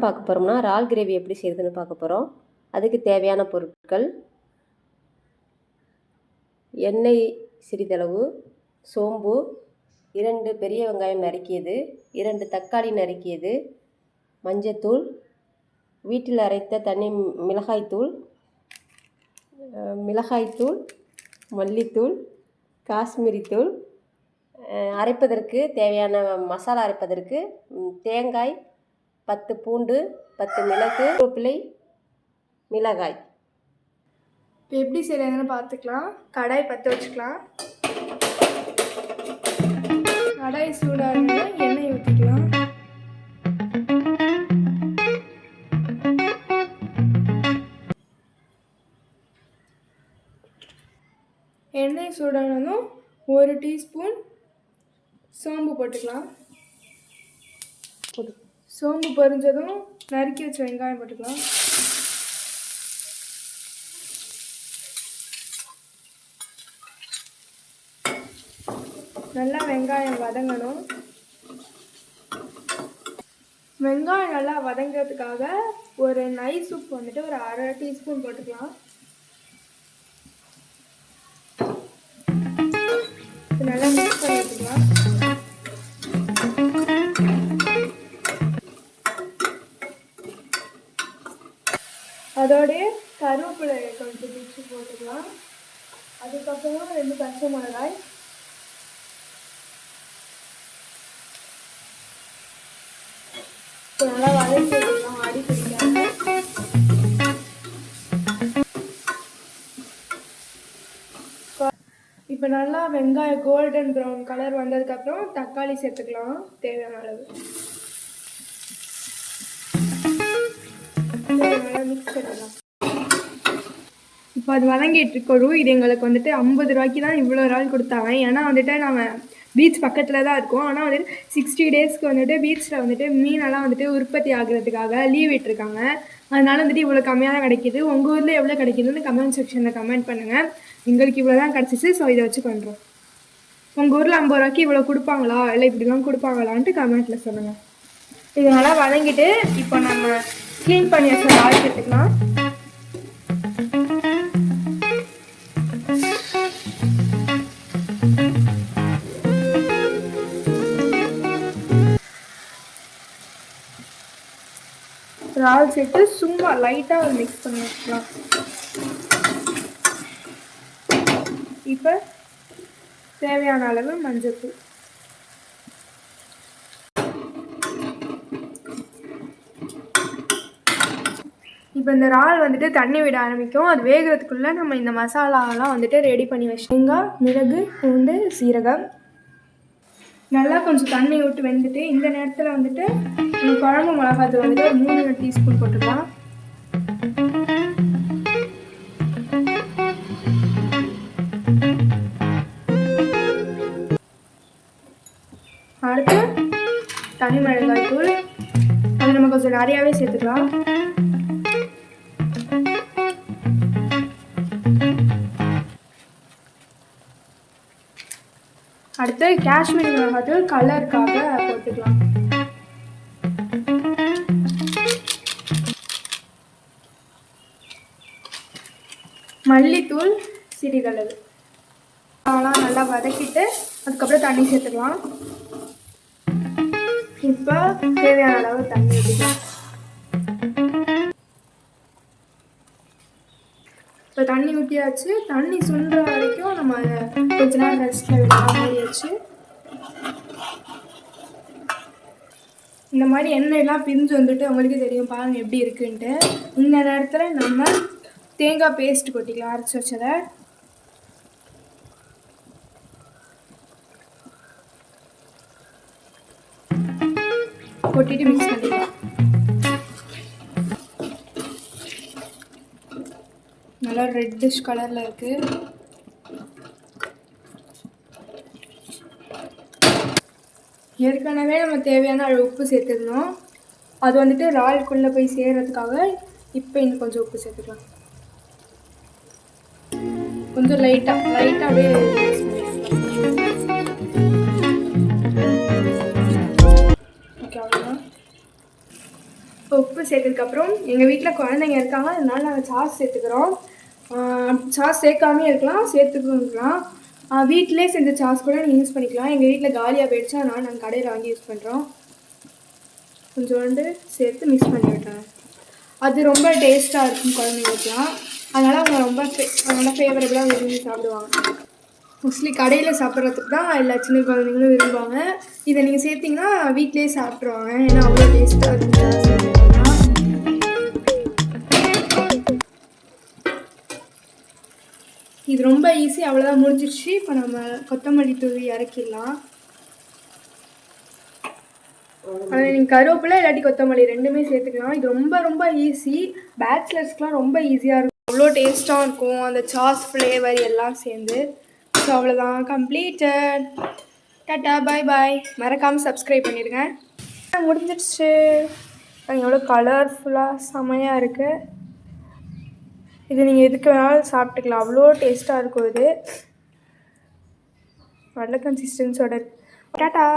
பார்க்க போகிறோம்னா இறால் கிரேவி எப்படி செய்யுதுன்னு பார்க்க போகிறோம். அதுக்கு தேவையான பொருட்கள்: எண்ணெய் சிறிதளவு, சோம்பு, 2 பெரிய வெங்காயம் நறுக்கியது, 2 தக்காளி நறுக்கியது, மஞ்சத்தூள், வீட்டில் அரைத்த தனி மிளகாய்த்தூள், மல்லித்தூள், காஷ்மீரி தூள். அரைப்பதற்கு தேவையான மசாலா அரைப்பதற்கு தேங்காய், 10 பூண்டு, 10 மிளகு, கருவேப்பிலை, மிளகாய். இப்போ எப்படி செய்யறதுன்னு பார்த்துக்கலாம். கடாய் பற்ற வச்சுக்கலாம். கடாய் சூடாக எண்ணெய் ஊற்றிக்கலாம். எண்ணெய் சூடானதும் 1 டீஸ்பூன் சோம்பு போட்டுக்கலாம். சோம்பு பொரிஞ்சதும் நறுக்கி வச்ச வெங்காயம் போட்டுக்கலாம். நல்லா வெங்காயம் வதங்கணும். வெங்காயம் நல்லா வதங்கிறதுக்காக ஒரு நைஸ் உப்பு வந்துட்டு ஒரு 1/2 டீஸ்பூன் போட்டுக்கலாம். நல்லா மிக்ஸ் பண்ணி வச்சுக்கலாம். அதோடைய கருவேப்பிலை கொஞ்சம் பிச்சு போட்டுக்கலாம். அதுக்கப்புறம் 2 பச்சை மிளகாய், நல்லா வதக்கிக்கலாம். அடி பிடிக்காம இப்போ நல்லா வெங்காயம் கோல்டன் ப்ரௌன் கலர் வந்ததுக்கப்புறம் தக்காளி சேர்த்துக்கலாம் தேவையான அளவு. நல்லா மிக்ஸ் பண்ணிடலாம். இப்போ அது வதங்கிட்டு இருக்கணும். இது எங்களுக்கு வந்துட்டு 50 ரூபாய்க்கு தான் இவ்வளோ நாள் கொடுத்தாங்க. ஏன்னா வந்துட்டு நாங்கள் பீச் பக்கத்தில் தான் இருக்கோம். ஆனால் வந்துட்டு 60 டேஸ்க்கு வந்துட்டு பீச்சில் வந்துட்டு மீனெல்லாம் வந்துட்டு உற்பத்தி ஆகுறதுக்காக லீவ் விட்டுருக்காங்க. அதனால வந்துட்டு இவ்வளோ கம்மியாக தான் கிடைக்கிது. உங்கள் ஊரில் எவ்வளோ கிடைக்கிதுன்னு கமெண்ட் செக்ஷனில் கமெண்ட் பண்ணுங்கள். எங்களுக்கு இவ்வளோ தான் கிடச்சிச்சு, ஸோ இதை வச்சு பண்ணுறோம். உங்கள் ஊரில் 50 ரூபாய்க்கு இவ்வளோ கொடுப்பாங்களா, இல்லை இப்படிலாம் கொடுப்பாங்களான்ட்டு கமெண்ட்டில் சொல்லுங்கள். இது நல்லா வதங்கிட்டு இப்போ நம்ம க்ளீன் பண்ணி வச்ச இறால் சேர்த்துக்கலாம். இறால் சேர்த்து சும்மா லைட்டாக மிக்ஸ் பண்ணி வச்சுக்கலாம். இப்போ தேவையான அளவு மஞ்சள். இப்போ இந்த இறால் வந்துட்டு தண்ணி விட ஆரம்பிக்கும். அது வேகிறதுக்குள்ளே நம்ம இந்த மசாலாலாம் வந்துட்டு ரெடி பண்ணி வச்சுங்க. மிளகு, பூண்டு, சீரகம் நல்லா கொஞ்சம் தண்ணி விட்டு வெந்துட்டு இந்த நேரத்தில் வந்துட்டு குழம்பு மிளகாத்தூள் வந்துட்டு ஒரு 3 டீஸ்பூன் போட்டுக்கலாம். அடுத்து தனி மிளகாய் தூள், அது நம்ம கொஞ்சம் நிறையாவே சேர்த்துக்கலாம். அடுத்து காஷ்மீரி மிளகாத்தூள் கலருக்காக போட்டுக்கலாம். மல்லித்தூள் சிறிதளவு. அதெல்லாம் நல்லா வதக்கிட்டு அதுக்கப்புறம் தண்ணி சேர்த்துக்கலாம். இப்போ தேவையான அளவு தண்ணி ஊற்றிக்கலாம். இப்போ தண்ணி ஊற்றியாச்சு. தண்ணி சுண்டுற வரைக்கும் நம்ம அதை கொஞ்ச நேரம் ரெஸ்ட்டில் விடலாம். மூடி வச்சு இந்த மாதிரி எண்ணெயெல்லாம் பிரிஞ்சு வந்துட்டு உங்களுக்கு தெரியும் பாருங்கள் எப்படி இருக்குன்ட்டு. இந்த நேரத்தில் நம்ம தேங்காய் பேஸ்ட் கொட்டிக்கலாம். அரைச்சி வச்சதை கொட்டிட்டு மிக்ஸ் பண்ணிக்கலாம். நல்லா ரெட்டிஷ் கலரில் இருக்குது. ஏற்கனவே நம்ம தேவையான அளவு உப்பு சேர்த்துக்கணும். அது வந்துட்டு இறாலுக்குள்ளே போய் சேர்கிறதுக்காக இப்போ இன்னும் கொஞ்சம் உப்பு சேர்த்துக்கலாம். கொஞ்சம் லைட்டாக அப்படியே ஓகே. அவ்வளோதான். இப்போ சேர்த்ததுக்கப்புறம் எங்கள் வீட்டில் குழந்தைங்க இருக்காங்க, அதனால நாங்கள் சாஸ் சேர்த்துக்கிறோம். சாஸ் சேர்க்காமே இருக்கலாம், சேர்த்துக்கும் இருக்கலாம். வீட்டிலே செஞ்ச சாஸ் கூட நீங்கள் யூஸ் பண்ணிக்கலாம். எங்கள் வீட்டில் காலியாக போயிடுச்சு, அதனால் நாங்கள் கடையில் வாங்கி யூஸ் பண்ணுறோம். கொஞ்சோண்டு சேர்த்து மிக்ஸ் பண்ணி விட்டேன். அது ரொம்ப டேஸ்ட்டாக இருக்கும் குழந்தைங்களுக்குலாம், அதனால் அவங்க ரொம்ப நல்லா ஃபேவரபுளாக விரும்பி சாப்பிடுவாங்க. மோஸ்ட்லி கடையில் சாப்பிட்றதுக்கு தான் எல்லா சின்ன குழந்தைங்களும் விரும்புவாங்க. இதை நீங்கள் சேர்த்திங்கன்னா வீட்டிலே சாப்பிட்ருவாங்க, ஏன்னா அவ்வளோ டேஸ்ட்டாக இருக்கும். இது ரொம்ப ஈஸி, அவ்வளோதான், முடிஞ்சிடுச்சு. இப்போ நம்ம கொத்தமல்லி தூவி இறக்கிடலாம். அதில் நீங்கள் கருவேப்பிலை இல்லாட்டி கொத்தமல்லி ரெண்டுமே சேர்த்துக்கலாம். இது ரொம்ப ரொம்ப ஈஸி, பேச்சுலர்ஸ்க்குலாம் ரொம்ப ஈஸியாக இருக்கும், அவ்வளோ டேஸ்ட்டாக இருக்கும் அந்த சாஸ் ஃப்ளேவர் எல்லாம் சேர்ந்து. ஸோ அவ்வளோதான், கம்ப்ளீட்டட். டாட்டா, பாய் பாய். மறக்காமல் சப்ஸ்கிரைப் பண்ணிடுங்க. முடிஞ்சிடுச்சு. எவ்வளோ கலர்ஃபுல்லாக செமையாக இருக்குது. இது நீங்கள் எதுக்கு வேணாலும் சாப்பிட்டுக்கலாம், அவ்வளோ டேஸ்ட்டாக இருக்கும். இது நல்ல கன்சிஸ்டன்ஸோட. டாட்டா.